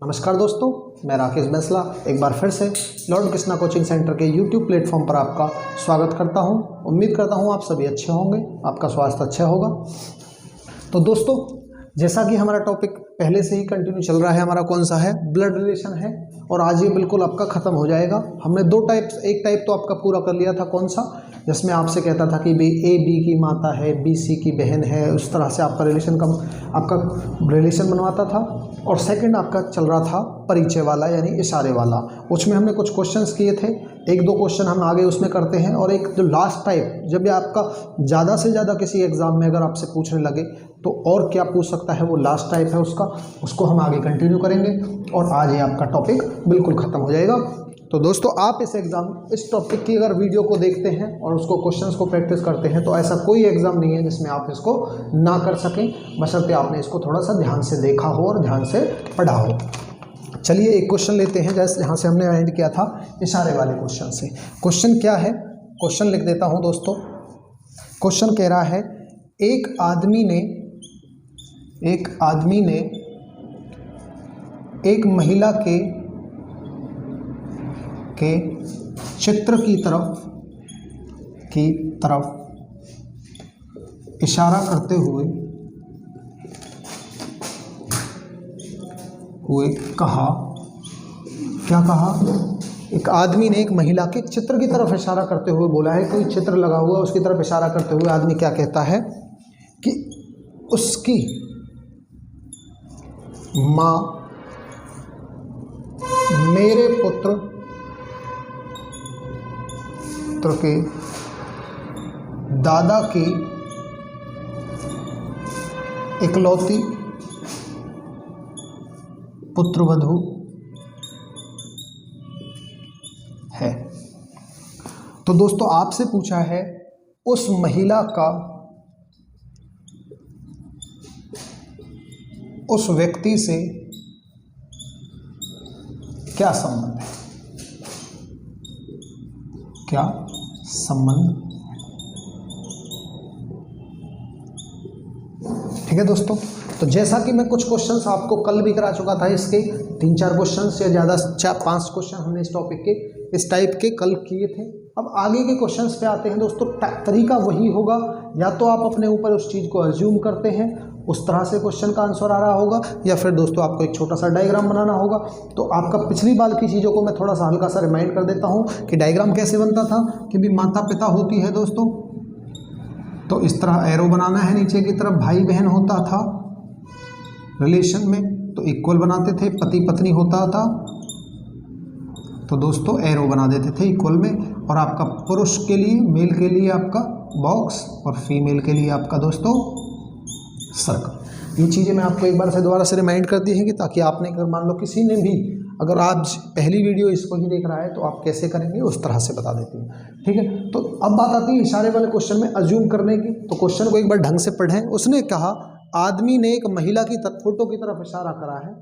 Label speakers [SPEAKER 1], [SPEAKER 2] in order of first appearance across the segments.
[SPEAKER 1] नमस्कार दोस्तों, मैं राकेश बैंसला एक बार फिर से लॉर्ड कृष्णा कोचिंग सेंटर के यूट्यूब प्लेटफॉर्म पर आपका स्वागत करता हूं। उम्मीद करता हूं आप सभी अच्छे होंगे, आपका स्वास्थ्य अच्छा होगा। तो दोस्तों, जैसा कि हमारा टॉपिक पहले से ही कंटिन्यू चल रहा है, हमारा कौन सा है, ब्लड रिलेशन है, और आज ये बिल्कुल आपका ख़त्म हो जाएगा। हमने दो टाइप्स, एक टाइप तो आपका पूरा कर लिया था, कौन सा, जिसमें आपसे कहता था कि भाई ए बी की माता है, बी सी की बहन है, उस तरह से आपका रिलेशन बनवाता था। और सेकंड आपका चल रहा था परिचय वाला, यानी इशारे वाला। उसमें हमने कुछ क्वेश्चंस किए थे, एक दो क्वेश्चन हम आगे उसमें करते हैं। और एक जो लास्ट टाइप, जब ये आपका ज़्यादा से ज़्यादा किसी एग्ज़ाम में अगर आपसे पूछने लगे तो और क्या पूछ सकता है, वो लास्ट टाइप है उसको हम आगे कंटिन्यू करेंगे। और आज ये आपका टॉपिक बिल्कुल ख़त्म हो जाएगा। तो दोस्तों, आप इस टॉपिक की अगर वीडियो को देखते हैं और उसको क्वेश्चंस को प्रैक्टिस करते हैं तो ऐसा कोई एग्ज़ाम नहीं है जिसमें आप इसको ना कर सकें, बशर्ते आपने इसको थोड़ा सा ध्यान से देखा हो और ध्यान से पढ़ा हो। चलिए एक क्वेश्चन लेते हैं, जैसे जहाँ से हमने एंड किया था, इशारे वाले क्वेश्चन से। क्वेश्चन क्या है, क्वेश्चन लिख देता हूँ दोस्तों। क्वेश्चन कह रहा है, एक आदमी ने एक महिला के चित्र की तरफ इशारा करते हुए कहा। क्या कहा? एक आदमी ने एक महिला के चित्र की तरफ इशारा करते हुए बोला है, कोई चित्र लगा हुआ, उसकी तरफ इशारा करते हुए आदमी क्या कहता है कि उसकी माँ मेरे पुत्र के दादा की इकलौती पुत्रवधू है। तो दोस्तों, आपसे पूछा है उस महिला का उस व्यक्ति से क्या संबंध है, क्या संबंध। ठीक है दोस्तों, तो जैसा कि मैं कुछ क्वेश्चंस आपको कल भी करा चुका था, इसके 3-4 क्वेश्चंस या ज़्यादा 4-5 क्वेश्चन हमने इस टॉपिक के इस टाइप के कल किए थे। अब आगे के क्वेश्चंस पे आते हैं दोस्तों। तरीका वही होगा, या तो आप अपने ऊपर उस चीज़ को अज्यूम करते हैं, उस तरह से क्वेश्चन का आंसर आ रहा होगा, या फिर दोस्तों आपको एक छोटा सा डायग्राम बनाना होगा। तो आपका पिछली बार की चीज़ों को मैं थोड़ा सा हल्का सा रिमाइंड कर देता हूँ कि डायग्राम कैसे बनता था। कि भी माता पिता होती है दोस्तों, तो इस तरह एरो बनाना है, नीचे की तरफ भाई बहन होता था रिलेशन में, तो इक्वल बनाते थे। पति पत्नी होता था तो दोस्तों एरो बना देते थे इक्वल में। और आपका पुरुष के लिए, मेल के लिए आपका बॉक्स, और फीमेल के लिए आपका दोस्तों सर्कल। ये चीज़ें मैं आपको एक बार से दोबारा से रिमाइंड कर दी है कि ताकि आपने, अगर मान लो किसी ने भी अगर आज पहली वीडियो इसको ही देख रहा है तो आप कैसे करेंगे उस तरह से बता देती हूँ। ठीक है, तो अब बात आती है इशारे वाले क्वेश्चन में अज्यूम करने की। तो क्वेश्चन को एक बार ढंग से पढ़ें। उसने कहा, आदमी ने एक महिला की फोटो की तरफ इशारा करा है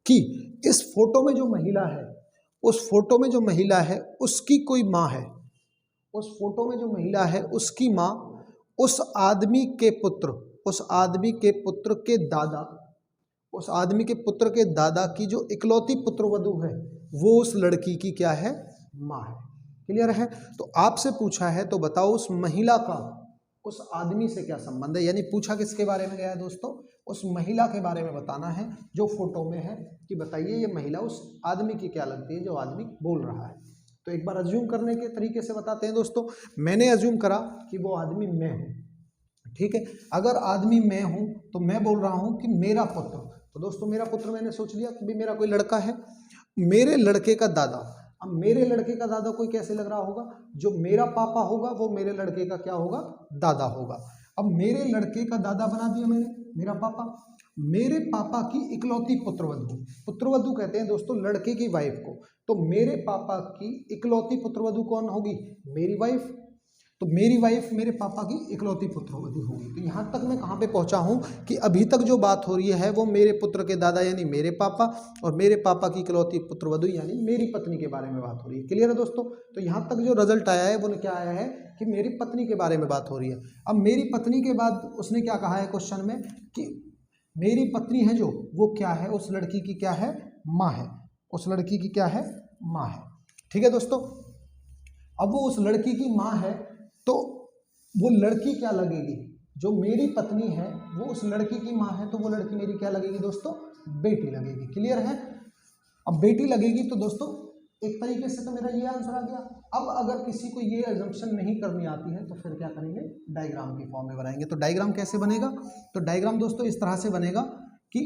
[SPEAKER 1] कि इस फोटो में जो महिला है, उस फोटो में जो महिला है उसकी कोई माँ है। उस फोटो में जो महिला है उसकी माँ उस आदमी के पुत्र के दादा, उस आदमी के पुत्र के दादा की जो इकलौती पुत्रवधू है, वो उस लड़की की क्या है, माँ है। क्लियर है? तो आपसे पूछा है, तो बताओ उस महिला का उस आदमी से क्या संबंध है। यानी पूछा किसके बारे में गया है दोस्तों, उस महिला के बारे में बताना है जो फोटो में है, कि बताइए ये महिला उस आदमी की क्या लगती है जो आदमी बोल रहा है। तो एक बार अज्यूम करने के तरीके से बताते हैं दोस्तों। मैंने अज्यूम करा कि वो आदमी मैं हूँ। ठीक है, अगर आदमी मैं हूँ तो मैं बोल रहा हूँ कि मेरा पुत्र, तो दोस्तों मेरा पुत्र मैंने सोच लिया कि मेरा कोई लड़का है, मेरे लड़के का दादा। अब मेरे लड़के का दादा कोई कैसे लग रहा होगा, जो मेरा पापा होगा वो मेरे लड़के का क्या होगा, दादा होगा। अब मेरे लड़के का दादा बना दिया मैंने, मेरा पापा। मेरे पापा की इकलौती पुत्रवधू कहते हैं दोस्तों लड़के की वाइफ को। तो मेरे पापा की इकलौती पुत्रवधू कौन होगी, मेरी वाइफ। तो मेरी वाइफ मेरे पापा की इकलौती पुत्रवधू होगी। तो यहाँ तक मैं कहाँ पे पहुँचा हूँ कि अभी तक जो बात हो रही है वो मेरे पुत्र के दादा यानी मेरे पापा, और मेरे पापा की इकलौती पुत्रवधू यानी मेरी पत्नी के बारे में बात हो रही है। क्लियर है दोस्तों? तो यहाँ तक जो रिजल्ट आया है वो क्या आया है कि मेरी पत्नी के बारे में बात हो रही है। अब मेरी पत्नी के बाद उसने क्या कहा है क्वेश्चन में कि मेरी पत्नी है जो, वो क्या है, उस लड़की की क्या है, माँ है, उस लड़की की क्या है, माँ है। ठीक है दोस्तों, अब वो उस लड़की की माँ है तो वो लड़की क्या लगेगी, जो मेरी पत्नी है वो उस लड़की की माँ है तो वो लड़की मेरी क्या लगेगी दोस्तों, बेटी लगेगी। क्लियर है। अब बेटी लगेगी तो दोस्तों एक तरीके से तो मेरा ये आंसर आ गया। अब अगर किसी को ये अजम्पशन नहीं करनी आती है तो फिर क्या करेंगे, डायग्राम की फॉर्म में बनाएंगे। तो डायग्राम कैसे बनेगा, तो डायग्राम दोस्तों इस तरह से बनेगा कि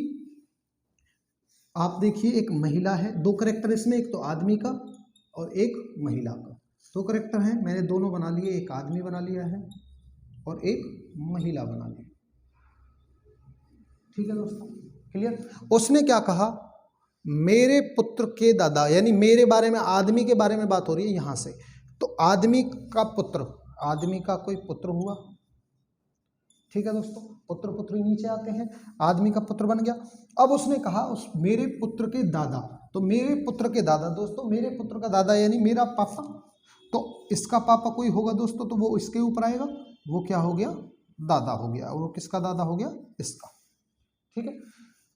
[SPEAKER 1] आप देखिए एक महिला है, दो करेक्टर इसमें, एक तो आदमी का और एक महिला का, दो करेक्टर हैं, मैंने दोनों बना लिए, एक आदमी बना लिया है और एक महिला बना लिया। ठीक है दोस्तों, क्लियर। उसने क्या कहा, मेरे पुत्र के दादा, यानी मेरे बारे में, आदमी के बारे में बात हो रही है यहां से, तो आदमी का पुत्र, आदमी का कोई पुत्र हुआ। ठीक है दोस्तों, पुत्र पुत्री नीचे आते हैं, आदमी का पुत्र बन गया। अब उसने कहा उस मेरे पुत्र के दादा, तो मेरे पुत्र के दादा दोस्तों, मेरे पुत्र का दादा यानी मेरा पापा, तो इसका पापा कोई होगा दोस्तों तो वो इसके ऊपर आएगा, वो क्या हो गया, दादा हो गया, और वो किसका दादा हो गया, इसका। ठीक है।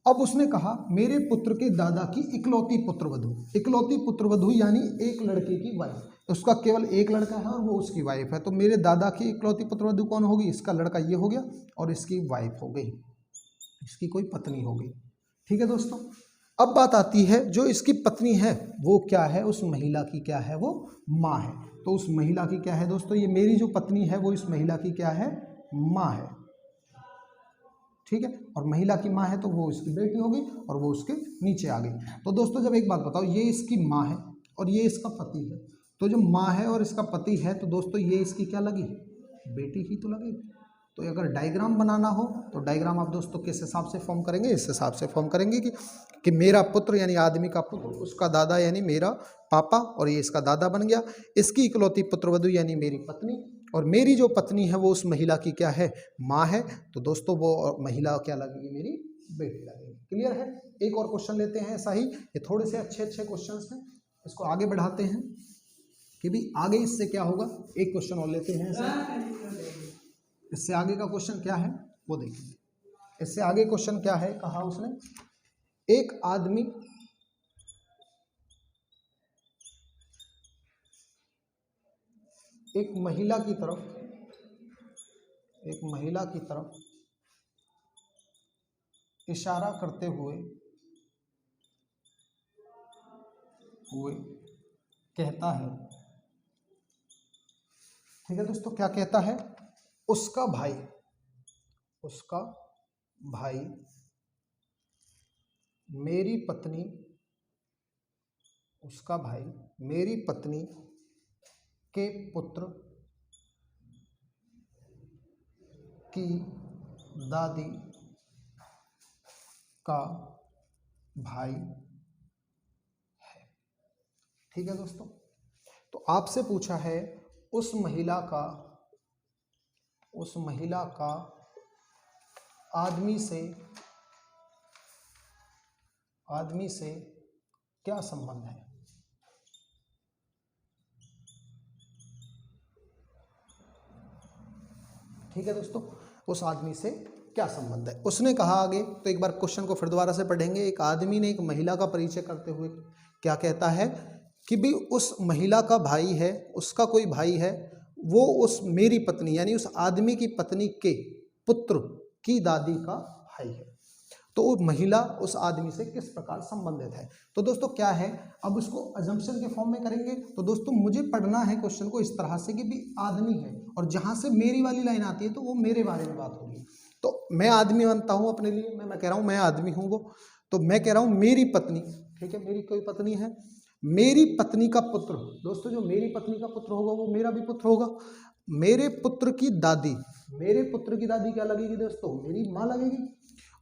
[SPEAKER 1] अब उसने कहा मेरे पुत्र के दादा की इकलौती पुत्रवधू, इकलौती पुत्रवधू यानी एक लड़के की वाइफ, उसका केवल एक लड़का है और वो उसकी वाइफ है, तो मेरे दादा की इकलौती पुत्रवधू कौन होगी, इसका लड़का ये हो गया और इसकी वाइफ हो गई, इसकी कोई पत्नी हो गई। ठीक है दोस्तों, अब बात आती है जो इसकी पत्नी है वो क्या है, उस महिला की क्या है, वो माँ है। तो उस महिला की क्या है दोस्तों, ये मेरी जो पत्नी है वो इस महिला की क्या है, माँ है। ठीक है, और महिला की माँ है तो वो इसकी बेटी होगी और वो उसके नीचे आ गई। तो दोस्तों जब एक बात बताओ, ये इसकी माँ है और ये इसका पति है, तो जो माँ है और इसका पति है तो दोस्तों ये इसकी क्या लगी, बेटी ही तो लगेगी। तो अगर डायग्राम बनाना हो तो डायग्राम आप दोस्तों किस हिसाब से फॉर्म करेंगे, इस हिसाब से फॉर्म करेंगे कि मेरा पुत्र यानी आदमी का पुत्र, उसका दादा यानी मेरा पापा, और ये इसका दादा बन गया, इसकी इकलौती पुत्रवधू यानी मेरी पत्नी, और मेरी जो पत्नी है वो उस महिला की क्या है, माँ है, तो दोस्तों वो महिला क्या लगेगी, मेरी बेटी लगेगी। क्लियर है। एक और क्वेश्चन लेते हैं ऐसा ही, ये थोड़े से अच्छे अच्छे क्वेश्चंस हैं, इसको आगे बढ़ाते हैं कि भी आगे इससे क्या होगा। एक क्वेश्चन और लेते हैं ऐसा, इससे आगे का क्वेश्चन क्या है वो देखेंगे। इससे आगे क्वेश्चन क्या है, कहा उसने एक आदमी एक महिला की तरफ इशारा करते हुए कहता है। ठीक है दोस्तों, क्या कहता है, उसका भाई मेरी पत्नी, उसका भाई मेरी पत्नी के पुत्र की दादी का भाई है। ठीक है दोस्तों, तो आपसे पूछा है उस महिला का आदमी से क्या संबंध है। ठीक है दोस्तों, उस आदमी से क्या संबंध है, उसने कहा आगे। तो एक बार क्वेश्चन को फिर दोबारा से पढ़ेंगे। एक आदमी ने एक महिला का परिचय करते हुए क्या कहता है कि भी उस महिला का भाई है, उसका कोई भाई है, वो उस मेरी पत्नी यानी उस आदमी की पत्नी के पुत्र की दादी का भाई है। तो वो महिला उस आदमी से किस प्रकार संबंधित है। तो दोस्तों क्या है, अब उसको अजम्पशन के फॉर्म में करेंगे। तो दोस्तों मुझे पढ़ना है क्वेश्चन को इस तरह से कि भी आदमी है और जहां से मेरी वाली लाइन आती है तो वो मेरे बारे में बात होगी। तो मैं आदमी बनता हूं अपने लिए, मैं कह रहा हूं मैं आदमी हूं वो, तो मैं कह रहा हूं मेरी पत्नी, ठीक है, मेरी कोई पत्नी है, मेरी पत्नी का पुत्र, दोस्तों जो मेरी पत्नी का पुत्र होगा वो मेरा भी पुत्र होगा। मेरे पुत्र की दादी, मेरे पुत्र की दादी क्या लगेगी दोस्तों, मेरी माँ लगेगी।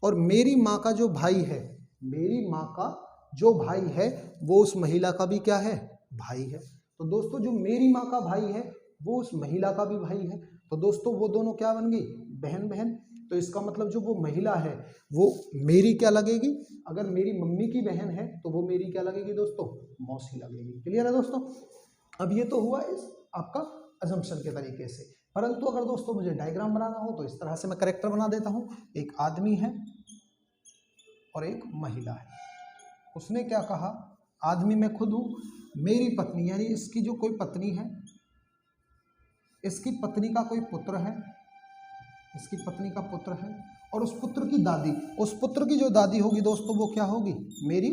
[SPEAKER 1] और मेरी माँ का जो भाई है, मेरी माँ का जो भाई है वो उस महिला का भी क्या है, भाई है। तो दोस्तों जो मेरी माँ का भाई है वो उस महिला का भी भाई है। तो दोस्तों वो दोनों क्या बन गई, बहन बहन। तो इसका मतलब जो वो महिला है वो मेरी क्या लगेगी, अगर मेरी मम्मी की बहन है तो वो मेरी क्या लगेगी दोस्तों, मौसी लगेगी। क्लियर है दोस्तों। अब ये तो हुआ इस आपका अजम्पशन के तरीके से, परंतु अगर दोस्तों मुझे डायग्राम बनाना हो तो इस तरह से मैं करेक्टर बना देता हूं। एक आदमी है और एक महिला है, उसने क्या कहा, आदमी मैं खुद हूँ, मेरी पत्नी यानी इसकी जो कोई पत्नी है, इसकी पत्नी का कोई पुत्र है, इसकी पत्नी का पुत्र है, और उस पुत्र की दादी, उस पुत्र की जो दादी होगी दोस्तों वो क्या होगी, मेरी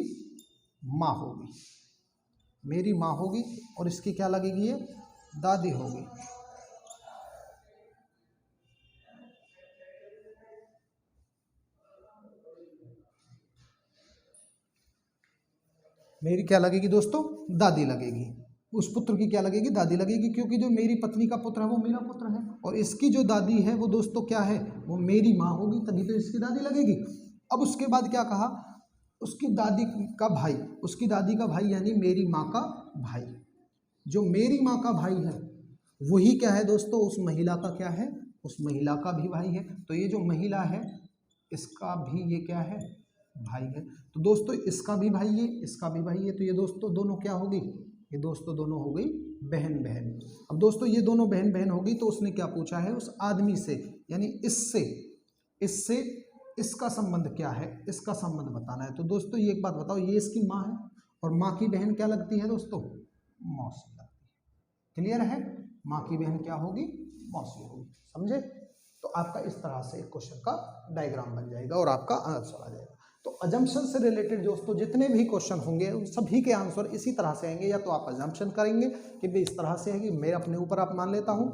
[SPEAKER 1] माँ होगी, मेरी माँ होगी, और इसकी क्या लगेगी, ये दादी होगी। मेरी क्या लगेगी दोस्तों, दादी लगेगी। उस पुत्र की क्या लगेगी, दादी लगेगी, क्योंकि जो मेरी पत्नी का पुत्र है वो मेरा पुत्र है, और इसकी जो दादी है वो दोस्तों क्या है, वो मेरी माँ होगी, तभी तो इसकी दादी लगेगी। अब उसके बाद क्या कहा, उसकी दादी का भाई, उसकी दादी का भाई यानी मेरी माँ का भाई, जो मेरी माँ का भाई है वही क्या है दोस्तों, उस महिला का क्या है, उस महिला का भी भाई है। तो ये जो महिला है इसका भी ये क्या है, भाई है। तो दोस्तों इसका भी भाई है, इसका भी भाई है, तो ये दोस्तों दोनों क्या होगी, ये दोस्तों दोनों हो गई बहन बहन। अब दोस्तों ये दोनों बहन बहन होगी, तो उसने क्या पूछा है उस आदमी से, यानी इससे, इससे इसका संबंध क्या है, इसका संबंध बताना है। तो दोस्तों ये एक बात बताओ, ये इसकी माँ है, और माँ की बहन क्या लगती है दोस्तों, मौसी लगती है। क्लियर है, माँ की बहन क्या होगी, मौसी होगी। समझे? तो आपका इस तरह से एक क्वेश्चन का डायग्राम बन जाएगा और आपका आंसर आ जाएगा। तो अजम्पशन से रिलेटेड दोस्तों जितने भी क्वेश्चन होंगे उन सभी के आंसर इसी तरह से आएंगे। या तो आप अजम्पशन करेंगे कि भाई इस तरह से है कि मैं अपने ऊपर आप मान लेता हूँ,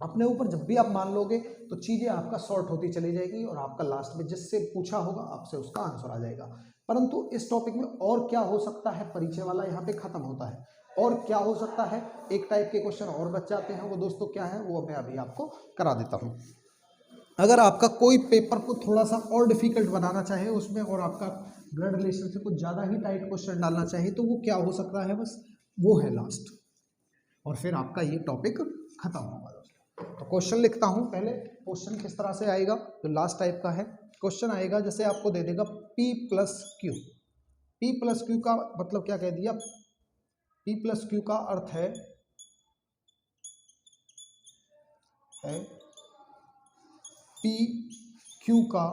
[SPEAKER 1] अपने ऊपर जब भी आप मान लोगे तो चीज़ें आपका शॉर्ट होती चली जाएगी, और आपका लास्ट में जिससे पूछा होगा आपसे उसका आंसर आ जाएगा। परंतु इस टॉपिक में और क्या हो सकता है, परिचय वाला यहाँ पे खत्म होता है। और क्या हो सकता है, एक टाइप के क्वेश्चन और बच जाते हैं, वो दोस्तों क्या है वो मैं अभी आपको करा देता हूँ। अगर आपका कोई पेपर को थोड़ा सा और डिफिकल्ट बनाना चाहे उसमें, और आपका ब्लड रिलेशन से कुछ ज़्यादा ही टाइट क्वेश्चन डालना चाहे, तो वो क्या हो सकता है, बस वो है लास्ट, और फिर आपका ये टॉपिक खत्म होगा दोस्तों। तो क्वेश्चन लिखता हूँ पहले। क्वेश्चन किस तरह से आएगा, जो लास्ट टाइप का है क्वेश्चन आएगा, जैसे आपको दे देगा P plus Q. P plus Q का मतलब क्या कह दिया, P प्लस क्यू का अर्थ है P Q का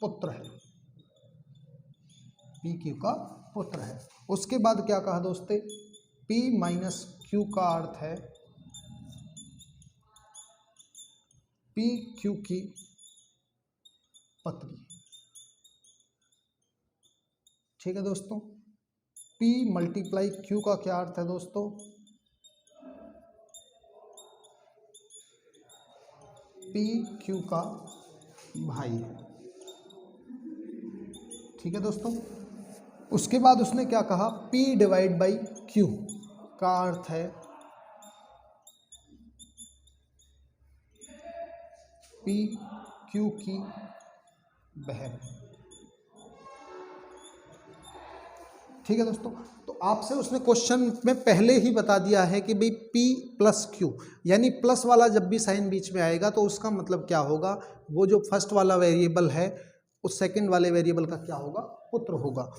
[SPEAKER 1] पुत्र है, P Q का पुत्र है। उसके बाद क्या कहा दोस्तों, P माइनस Q का अर्थ है P Q की पत्नी। ठीक है दोस्तों, P मल्टीप्लाई Q का क्या अर्थ है दोस्तों, P Q का भाई है। ठीक है दोस्तों, उसके बाद उसने क्या कहा, P डिवाइड बाई Q का अर्थ है P Q की बहन। ठीक है दोस्तों, तो आपसे उसने क्वेश्चन में पहले ही बता दिया है कि भाई P प्लस Q यानी प्लस वाला जब भी साइन बीच में आएगा तो उसका मतलब क्या होगा, वो जो फर्स्ट वाला वेरिएबल है उस सेकंड वाले वेरिएबल का क्या होगा, पुत्र होगा।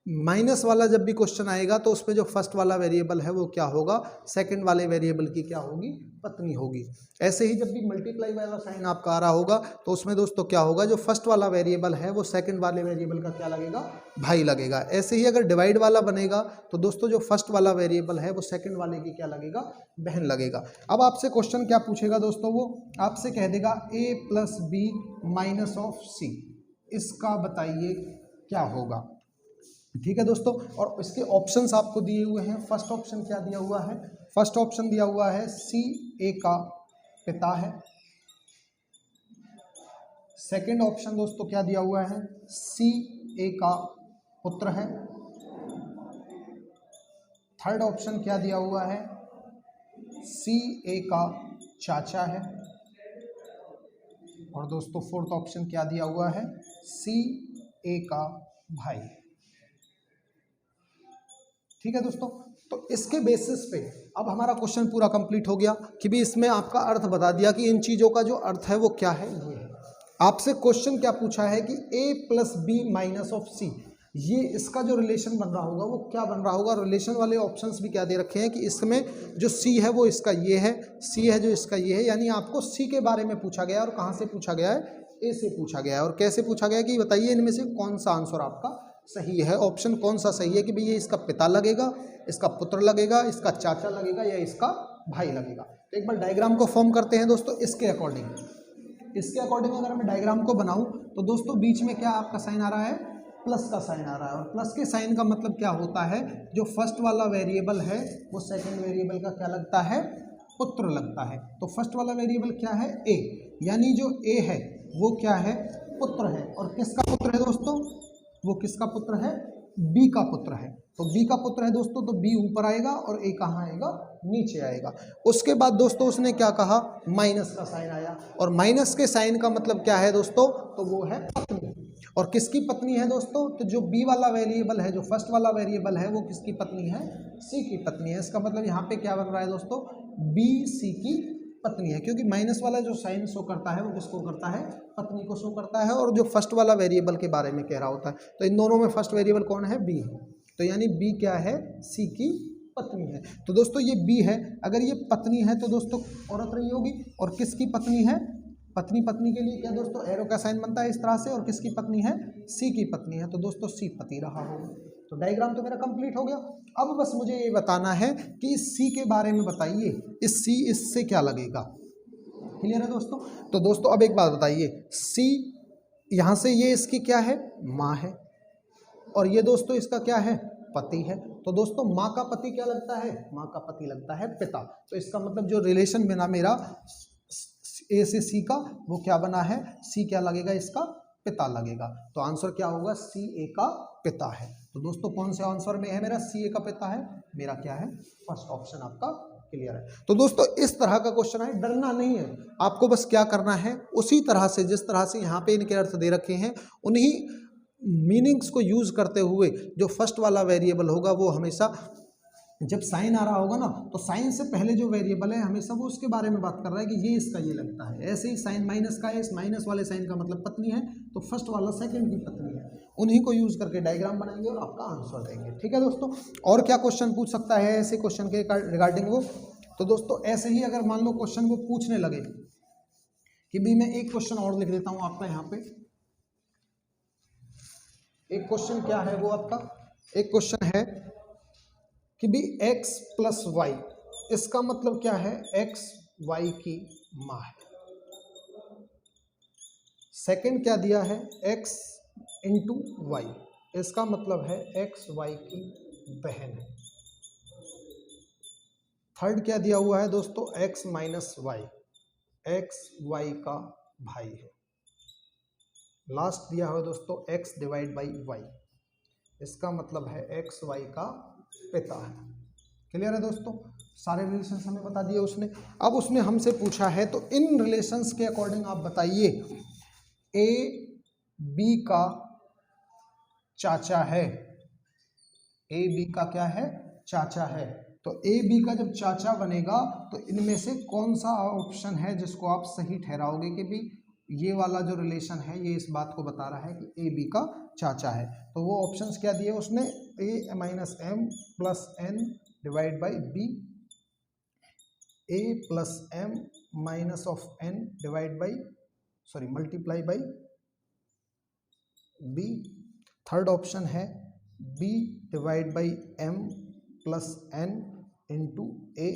[SPEAKER 1] माइनस वाला जब भी क्वेश्चन आएगा तो उसमें जो फर्स्ट वाला वेरिएबल है वो क्या होगा, सेकंड वाले वेरिएबल की क्या होगी, पत्नी होगी। ऐसे ही जब भी मल्टीप्लाई वाला साइन आपका आ रहा होगा तो उसमें दोस्तों क्या होगा, जो फर्स्ट वाला वेरिएबल है वो सेकंड वाले वेरिएबल का क्या लगेगा, भाई लगेगा। ऐसे ही अगर डिवाइड वाला बनेगा तो दोस्तों जो फर्स्ट वाला वेरिएबल है वो सेकंड वाले की क्या लगेगा, बहन लगेगा। अब आपसे क्वेश्चन क्या पूछेगा दोस्तों, वो आपसे कह देगा a plus B minus of C, इसका बताइए क्या होगा। ठीक है दोस्तों, और इसके ऑप्शंस आपको दिए हुए हैं। फर्स्ट ऑप्शन क्या दिया हुआ है, फर्स्ट ऑप्शन दिया हुआ है सी ए का पिता है। सेकंड ऑप्शन दोस्तों क्या दिया हुआ है, सी ए का पुत्र है। थर्ड ऑप्शन क्या दिया हुआ है, सी ए का चाचा है। और दोस्तों फोर्थ ऑप्शन क्या दिया हुआ है, सी ए का भाई। ठीक है दोस्तों, तो इसके बेसिस पे अब हमारा क्वेश्चन पूरा कंप्लीट हो गया कि भी इसमें आपका अर्थ बता दिया कि इन चीज़ों का जो अर्थ है वो क्या है, ये है। आपसे क्वेश्चन क्या पूछा है कि a plus B minus of C, ये इसका जो रिलेशन बन रहा होगा वो क्या बन रहा होगा। रिलेशन वाले ऑप्शंस भी क्या दे रखे हैं कि इसमें जो c है वो इसका ये है, c है जो इसका ये है, यानी आपको c के बारे में पूछा गया है। और कहाँ से पूछा गया है, a से पूछा गया है। और कैसे पूछा गया है कि बताइए इनमें से कौन सा आंसर आपका सही है। ऑप्शन कौन सा सही है कि भाई ये इसका पिता लगेगा, इसका पुत्र लगेगा, इसका चाचा लगेगा या इसका भाई लगेगा। तो एक बार डायग्राम को फॉर्म करते हैं दोस्तों इसके अकॉर्डिंग। इसके अकॉर्डिंग अगर मैं डायग्राम को बनाऊं तो दोस्तों बीच में क्या आपका साइन आ रहा है, प्लस का साइन आ रहा है। और प्लस के साइन का मतलब क्या होता है, जो फर्स्ट वाला वेरिएबल है वो सेकंड वेरिएबल का क्या लगता है, पुत्र लगता है। तो फर्स्ट वाला वेरिएबल क्या है, ए, यानी जो ए है वो क्या है, पुत्र है। और किसका पुत्र है दोस्तों, वो किसका पुत्र है, बी का पुत्र है। तो बी का पुत्र है दोस्तों, तो बी ऊपर आएगा और ए कहाँ आएगा, नीचे आएगा। उसके बाद दोस्तों उसने क्या कहा, माइनस का साइन आया। और माइनस के साइन का मतलब क्या है दोस्तों, तो वो है पत्नी। और किसकी पत्नी है दोस्तों, तो जो बी वाला वेरिएबल है, जो फर्स्ट वाला वेरिएबल है, वो किसकी पत्नी है, सी की पत्नी है। इसका मतलब यहाँ पे क्या बन रहा है दोस्तों, बी सी की पत्नी है, क्योंकि माइनस वाला जो साइन शो करता है वो किसको करता है, पत्नी को शो करता है। और जो फर्स्ट वाला वेरिएबल के बारे में कह रहा होता है, तो इन दोनों में फर्स्ट वेरिएबल कौन है, बी है। तो यानी बी क्या है, सी की पत्नी है। तो दोस्तों ये बी है, अगर ये पत्नी है तो दोस्तों औरत नहीं होगी। और किसकी पत्नी है, पत्नी, पत्नी के लिए क्या दोस्तों एरो का साइन बनता है इस तरह से। और किसकी पत्नी है, सी की पत्नी है, तो दोस्तों सी पति रहा होगा। तो डायग्राम तो मेरा कंप्लीट हो गया। अब बस मुझे ये बताना है कि इस सी के बारे में बताइए, इस सी इससे क्या लगेगा। क्लियर है दोस्तों। तो दोस्तों अब एक बात बताइए, सी यहाँ से ये इसकी क्या है, माँ है, और ये दोस्तों इसका क्या है, पति है। तो दोस्तों माँ का पति क्या लगता है, माँ का पति लगता है पिता। तो इसका मतलब जो रिलेशन बना मेरा ए से सी का, वो क्या बना है, सी क्या लगेगा, इसका पिता लगेगा। तो आंसर क्या होगा, सी ए का पिता है। तो दोस्तों कौन से आंसर में है मेरा, सी ए का पिता है, मेरा क्या है, फर्स्ट ऑप्शन आपका क्लियर है। तो दोस्तों इस तरह का क्वेश्चन है, डरना नहीं है आपको, बस क्या करना है उसी तरह से जिस तरह से यहाँ पे इनके अर्थ दे रखे हैं उन्हीं मीनिंग्स को यूज करते हुए जो फर्स्ट वाला वेरिएबल होगा वो हमेशा जब साइन आ रहा होगा ना, तो साइन से पहले जो वेरिएबल है हमेशा वो उसके बारे में बात कर रहा है कि ये इसका ये लगता है। ऐसे ही साइन माइनस का है, इस माइनस वाले साइन का मतलब पत्नी है, तो फर्स्ट वाला सेकंड की पत्नी है। उन्हीं को यूज करके डायग्राम बनाएंगे और आपका आंसर देंगे। ठीक है दोस्तों। और क्या क्वेश्चन पूछ सकता है ऐसे क्वेश्चन के रिगार्डिंग वो, तो दोस्तों ऐसे ही अगर मान लो क्वेश्चन वो पूछने लगे कि भी, मैं एक क्वेश्चन और लिख देता हूं आपका यहाँ पे। एक क्वेश्चन क्या है वो आपका, एक क्वेश्चन है कि भी x प्लस वाई, इसका मतलब क्या है, x y की माँ है। सेकंड क्या दिया है, x इंटू वाई, इसका मतलब है x y की बहन है। थर्ड क्या दिया हुआ है दोस्तों, x minus Y, x y का भाई है। लास्ट दिया हुआ दोस्तों x डिवाइड बाई y, इसका मतलब है x y का पिता है। क्लियर है दोस्तों। सारे रिलेशंस हमें बता दिए उसने। अब उसने हमसे पूछा है तो इन रिलेशंस के अकॉर्डिंग आप बताइए, ए बी का चाचा है, ए बी का क्या है, चाचा है। तो ए बी का जब चाचा बनेगा तो इनमें से कौन सा ऑप्शन है जिसको आप सही ठहराओगे कि भी ये वाला जो रिलेशन है ये इस बात को बता रहा है कि ए बी का चाचा है। तो वो ऑप्शंस क्या दिए उसने, A minus M plus N divide by B, A plus M minus of N divide by multiply by B. Third option है B divide by M plus N into A.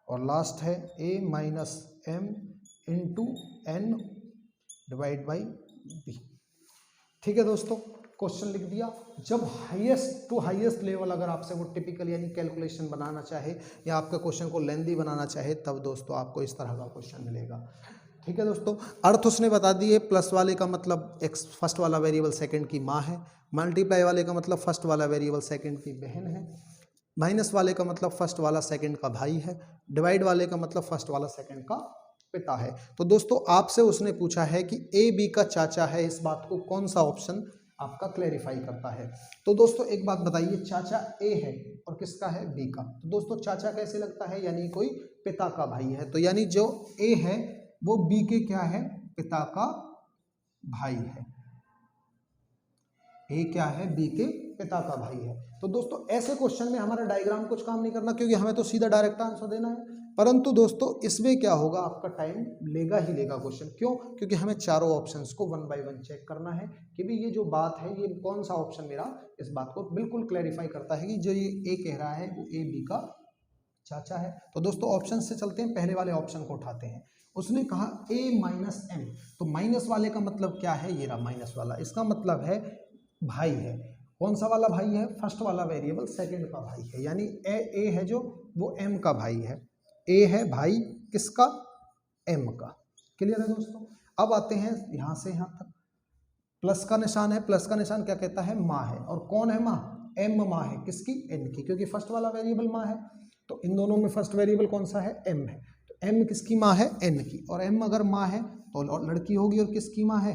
[SPEAKER 1] और लास्ट है A minus M into N divide by B. ठीक है दोस्तों, question लिख दिया। जब highest to highest level अगर आपसे वो टिपिकल यानी कैलकुलेशन बनाना चाहे या आपका क्वेश्चन को लेंदी बनाना चाहे, तब दोस्तों आपको इस तरह का क्वेश्चन मिलेगा। ठीक है दोस्तों। अर्थ उसने बता दिए, प्लस वाले का मतलब एक्स फर्स्ट वाला वेरिएबल सेकंड की माँ है, मल्टीप्लाई वाले का मतलब फर्स्ट वाला वेरिएबल सेकंड की बहन है, माइनस वाले का मतलब फर्स्ट वाला सेकंड का भाई है, डिवाइड वाले का मतलब फर्स्ट वाला सेकंड का पिता है। तो दोस्तों आपसे उसने पूछा है कि ए बी का चाचा है, इस बात को कौन सा ऑप्शन आपका क्लैरिफाई करता है। तो दोस्तों एक बात बताइए, चाचा ए है और किसका है, बी का। तो दोस्तों चाचा कैसे लगता है, यानी कोई पिता का भाई है। तो यानी जो ए है वो बी के क्या है, पिता का भाई है। ए क्या है, बी के पिता का भाई है। तो दोस्तों ऐसे क्वेश्चन में हमारा डायग्राम कुछ काम नहीं करना, क्योंकि हमें तो सीधा डायरेक्ट आंसर देना है। परंतु दोस्तों इसमें क्या होगा, आपका टाइम लेगा ही लेगा क्वेश्चन। क्यों? क्योंकि हमें चारों ऑप्शंस को 1 बाय 1 चेक करना है कि भी ये जो बात है ये कौन सा ऑप्शन मेरा इस बात को बिल्कुल क्लैरिफाई करता है कि जो ये ए कह रहा है वो ए बी का चाचा है। तो दोस्तों ऑप्शन से चलते हैं, पहले वाले ऑप्शन को उठाते हैं। उसने कहा a माइनस एम, तो माइनस वाले का मतलब क्या है, ये रहा माइनस वाला, इसका मतलब है भाई है। कौन सा वाला भाई है? फर्स्ट वाला वेरिएबल सेकंड का भाई है, यानी ए है जो वो m का भाई है। ए है भाई किसका? m का। क्लियर है दोस्तों? अब आते हैं यहां से यहां तक, प्लस का निशान है, प्लस का निशान क्या कहता है? माँ है। और कौन है माँ? m माँ है किसकी? n की, क्योंकि फर्स्ट वाला वेरिएबल माँ है। तो इन दोनों में फर्स्ट वेरिएबल कौन सा है? m है। तो m किसकी माँ है? n की। और m अगर माँ है तो लड़की होगी, और किसकी माँ है?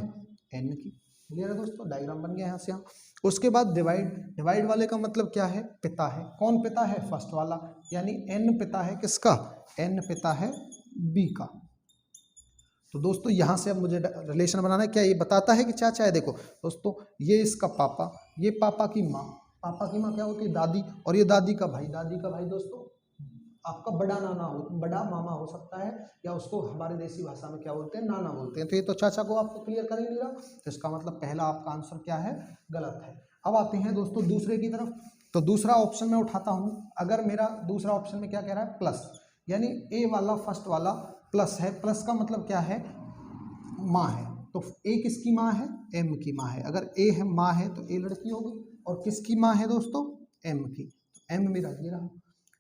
[SPEAKER 1] n की। क्लियर है दोस्तों? डायग्राम बन गया यहाँ से यहाँ। उसके बाद डिवाइड, डिवाइड वाले का मतलब क्या है? पिता है। कौन पिता है? फर्स्ट वाला, यानी n पिता है किसका? n पिता है b का। तो दोस्तों यहाँ से अब मुझे रिलेशन बनाना है। क्या ये बताता है कि चाचा है? देखो दोस्तों, ये इसका पापा, ये पापा की माँ, पापा की माँ क्या होती है? दादी, और ये दादी का भाई, दादी का भाई दोस्तों आपका बड़ा नाना हो, बड़ा मामा हो सकता है, या उसको हमारे देसी भाषा में क्या बोलते हैं? नाना बोलते हैं। तो ये तो चाचा को आपको क्लियर कर ही नहीं रहा, तो इसका मतलब पहला आपका आंसर क्या है? गलत है। अब आते हैं दोस्तों दूसरे की तरफ। तो दूसरा ऑप्शन मैं उठाता हूँ। अगर मेरा दूसरा ऑप्शन में क्या कह रहा है? प्लस, यानी ए वाला फर्स्ट वाला प्लस है। प्लस का मतलब क्या है? माँ है। तो ए किसकी माँ है? एम की माँ है। अगर ए है माँ है तो ए लड़की होगी, और किसकी माँ है दोस्तों? एम की। एम मेरा ये रहा।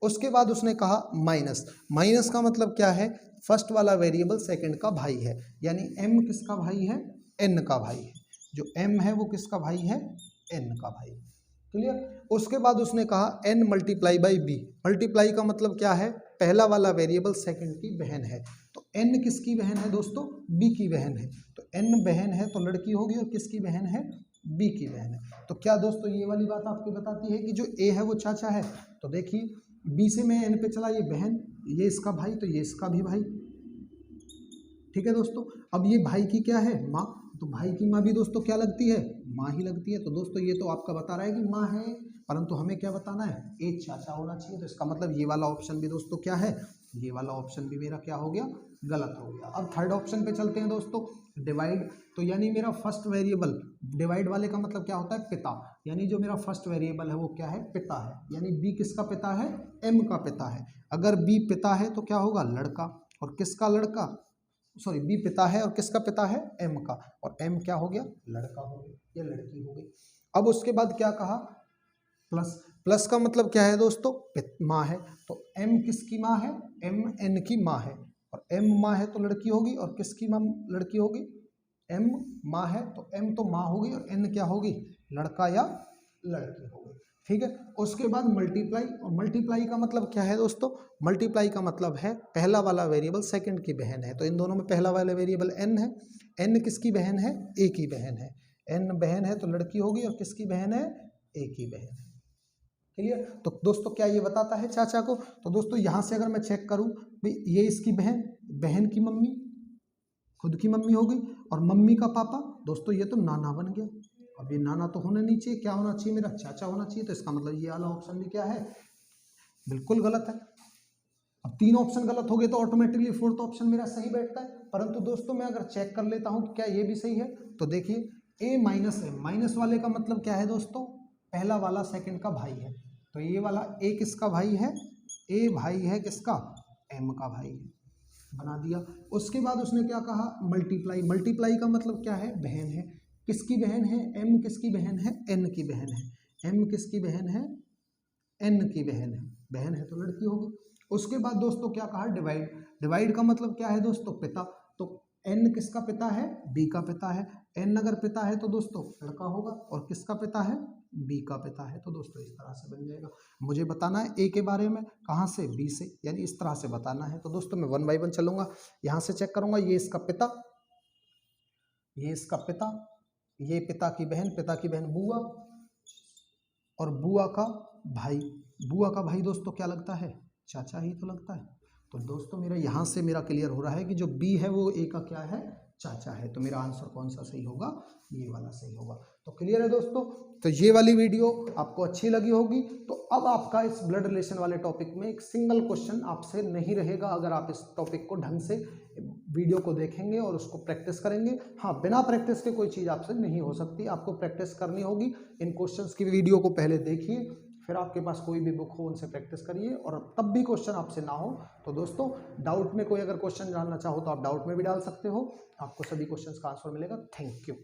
[SPEAKER 1] उसके बाद उसने कहा माइनस, माइनस का मतलब क्या है? फर्स्ट वाला वेरिएबल सेकंड का भाई है, यानी एम किसका भाई है? एन का भाई है। जो एम है वो किसका भाई है? एन का भाई। क्लियर? उसके बाद उसने कहा n multiply by B. Multiply का मतलब क्या है? पहला वाला वेरिएबल सेकंड की बहन है। तो n किसकी बहन है दोस्तों? b की बहन है। तो n बहन है तो लड़की होगी, और किसकी बहन है? b की बहन है। तो क्या दोस्तों ये वाली बात आपको बताती है कि जो a है वो चाचा है? तो देखिए b से मैं n पे चला, ये बहन, ये इसका भाई, तो ये इसका भी भाई। ठीक है दोस्तों? अब ये भाई की क्या है? माँ। तो भाई की माँ भी दोस्तों क्या लगती है? माँ ही लगती है। तो दोस्तों ये तो आपका बता रहा है कि माँ है, परंतु हमें क्या बताना है? ए चाचा होना चाहिए। तो इसका मतलब ये वाला ऑप्शन भी दोस्तों क्या है? ये वाला ऑप्शन भी मेरा क्या हो गया? गलत हो गया। अब थर्ड ऑप्शन पे चलते हैं दोस्तों, डिवाइड। तो यानी मेरा फर्स्ट वेरिएबल, डिवाइड वाले का मतलब क्या होता है? पिता, यानी जो मेरा फर्स्ट वेरिएबल है वो क्या है? पिता है। यानी बी किसका पिता है? एम का पिता है। अगर बी पिता है तो क्या होगा? लड़का। और किसका लड़का? सॉरी, बी पिता है, और किसका पिता है? एम का। और एम क्या हो गया? लड़का हो गया, या लड़की हो गई। अब उसके बाद क्या कहा? प्लस। प्लस का मतलब क्या है दोस्तों? माँ है। तो एम किसकी माँ है? एम एन की माँ है। और एम माँ है तो लड़की होगी, और किसकी माँ लड़की होगी? एम माँ है तो एम तो माँ होगी, और एन क्या होगी? लड़का या लड़की होगी। ठीक है? उसके बाद मल्टीप्लाई। और मल्टीप्लाई का मतलब क्या है दोस्तों? मल्टीप्लाई का मतलब है पहला वाला वेरिएबल सेकंड की बहन है। तो इन दोनों में पहला वाला वेरिएबल n है। n किसकी बहन है? a की बहन है। n बहन है तो लड़की होगी, और किसकी बहन है? a की बहन है। क्लियर? तो दोस्तों क्या ये बताता है चाचा को? तो दोस्तों यहाँ से अगर मैं चेक करूँ, भाई ये इसकी बहन, बहन की मम्मी, खुद की मम्मी होगी, और मम्मी का पापा, दोस्तों ये तो नाना बन गया। अब ये नाना तो होना नहीं चाहिए, क्या होना चाहिए? मेरा चाचा होना चाहिए। तो इसका मतलब ये वाला ऑप्शन भी क्या है? बिल्कुल गलत है। अब तीन ऑप्शन गलत हो गए तो ऑटोमेटिकली फोर्थ ऑप्शन मेरा सही बैठता है। परंतु दोस्तों मैं अगर चेक कर लेता हूं कि क्या ये भी सही है, तो देखिए a माइनस एम, माइनस वाले का मतलब क्या है दोस्तों? पहला वाला सेकंड का भाई है। तो ये वाला a किसका भाई है? a भाई है किसका? m का भाई है। बना दिया। उसके बाद उसने क्या कहा? मल्टीप्लाई। मल्टीप्लाई का मतलब क्या है? बहन है। किसकी बहन है? m किसकी बहन है? n की बहन है। m किसकी बहन है? n की बहन है। बहन है तो लड़की होगी। उसके बाद दोस्तों क्या कहा? डिवाइड। डिवाइड का मतलब क्या है दोस्तों? पिता। तो n किसका पिता है? b का पिता है। n अगर पिता है तो दोस्तों लड़का होगा, और किसका पिता है? b का पिता है। तो दोस्तों इस तरह से बन जाएगा। मुझे बताना है a के बारे में, कहाँ से? b से, यानी इस तरह से बताना है। तो दोस्तों मैं 1 बाय 1 चलूंगा। यहाँ से चेक करूंगा, ये इसका पिता, ये इसका पिता, ये पिता की बहन, पिता की बहन बुआ, और बुआ का भाई। बुआ का भाई दोस्तों क्या लगता है? चाचा ही तो लगता है। तो दोस्तों मेरा यहाँ से मेरा क्लियर हो रहा है कि जो बी है वो ए का क्या है? चाचा है। तो मेरा आंसर कौन सा सही होगा? ये वाला सही होगा। तो क्लियर है दोस्तों? तो ये वाली वीडियो आपको अच्छी लगी होगी, तो अब आपका इस ब्लड रिलेशन वाले टॉपिक में एक सिंगल क्वेश्चन आपसे नहीं रहेगा अगर आप इस टॉपिक को ढंग से वीडियो को देखेंगे और उसको प्रैक्टिस करेंगे। हाँ, बिना प्रैक्टिस के कोई चीज़ आपसे नहीं हो सकती, आपको प्रैक्टिस करनी होगी। इन क्वेश्चंस की वीडियो को पहले देखिए, फिर आपके पास कोई भी बुक हो उनसे प्रैक्टिस करिए, और तब भी क्वेश्चन आपसे ना हो तो दोस्तों डाउट में कोई अगर क्वेश्चन जानना चाहो तो आप डाउट में भी डाल सकते हो, आपको सभी क्वेश्चंस का आंसर मिलेगा। Thank you.